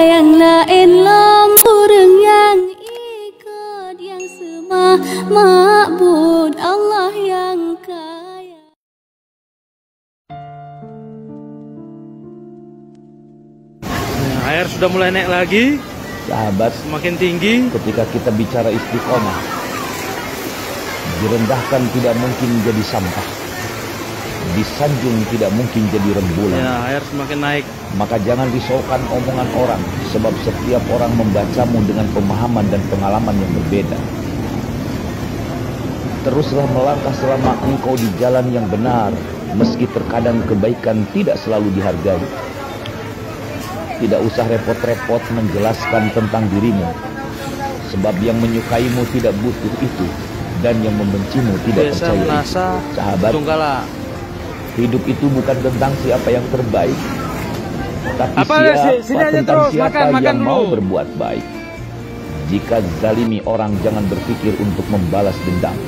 yang lain lamurung yang ikut yang semua ma'bud Allah yang kaya. Air sudah mulai naik lagi, Sahabat, semakin tinggi. ketika kita bicara istiqomah, direndahkan tidak mungkin jadi sampah, disanjung tidak mungkin jadi rembulan. Ya, air semakin naik. Maka jangan risaukan omongan orang, sebab setiap orang membacamu dengan pemahaman dan pengalaman yang berbeda. Teruslah melangkah selama engkau di jalan yang benar, meski terkadang kebaikan tidak selalu dihargai. Tidak usah repot-repot menjelaskan tentang dirimu, sebab yang menyukaimu tidak butuh itu, dan yang membencimu tidak Biasa percaya itu. Sahabat, hidup itu bukan tentang siapa yang terbaik, tapi tentang siapa yang mau berbuat baik. Jika zalimi orang, jangan berpikir untuk membalas dendam,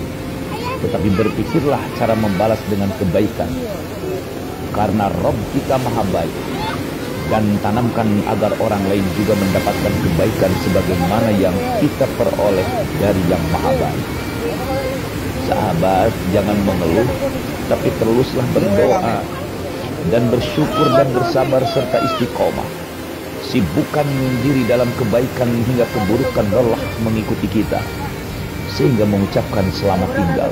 tetapi berpikirlah cara membalas dengan kebaikan, karena Rabb kita maha baik. Dan tanamkan agar orang lain juga mendapatkan kebaikan sebagaimana yang kita peroleh dari yang maha baik. Sahabat, jangan mengeluh, tapi teruslah berdoa dan bersyukur dan bersabar serta istiqomah. Sibukkan diri dalam kebaikan hingga keburukan lelah mengikuti kita, sehingga mengucapkan selamat tinggal.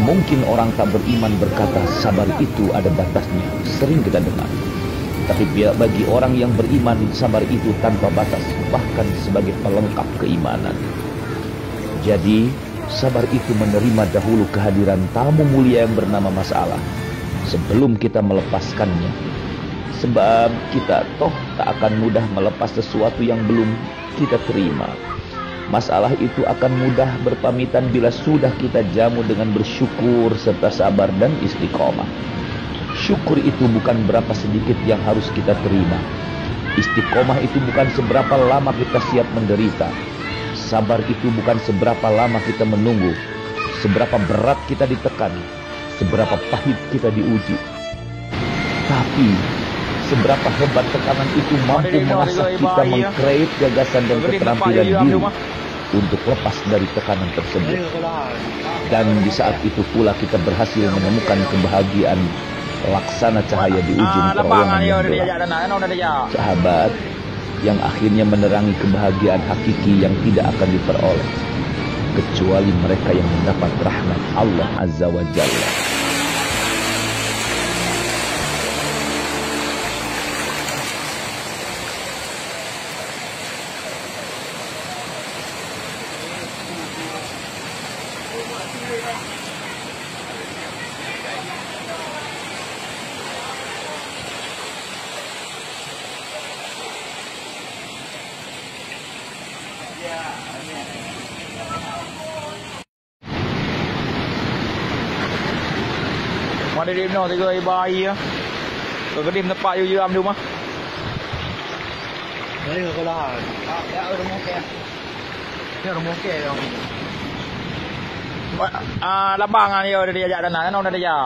Mungkin orang tak beriman berkata sabar itu ada batasnya, sering kita dengar. Tapi bagi orang yang beriman, sabar itu tanpa batas, bahkan sebagai pelengkap keimanan. Jadi, sabar itu menerima dahulu kehadiran tamu mulia yang bernama masalah, sebelum kita melepaskannya. Sebab kita toh tak akan mudah melepas sesuatu yang belum kita terima. Masalah itu akan mudah berpamitan bila sudah kita jamu dengan bersyukur serta sabar dan istiqomah. Syukur itu bukan berapa sedikit yang harus kita terima. Istiqomah itu bukan seberapa lama kita siap menderita. Sabar itu bukan seberapa lama kita menunggu, seberapa berat kita ditekan, seberapa pahit kita diuji. Tapi seberapa hebat tekanan itu mampu mengasah kita mengkreat gagasan dan keterampilan diri untuk lepas dari tekanan tersebut. Dan di saat itu pula kita berhasil menemukan kebahagiaan laksana cahaya di ujung terowongan yang gelap. Sahabat, yang akhirnya menerangi kebahagiaan hakiki yang tidak akan diperoleh kecuali mereka yang mendapat rahmat Allah Azza wa Jalla. Mana dia no tiga bayi ah. Kalau dia nampak you am rumah. Dari ke lah. Ya rumah ke. Ya rumah ke dong. Labangan dia ada diajak dan nak ada dia.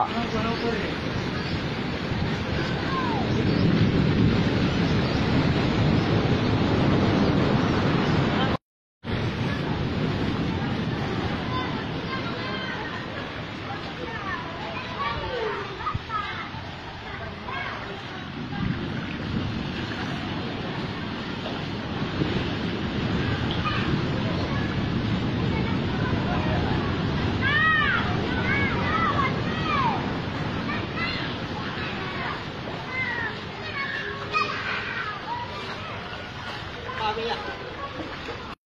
Iya.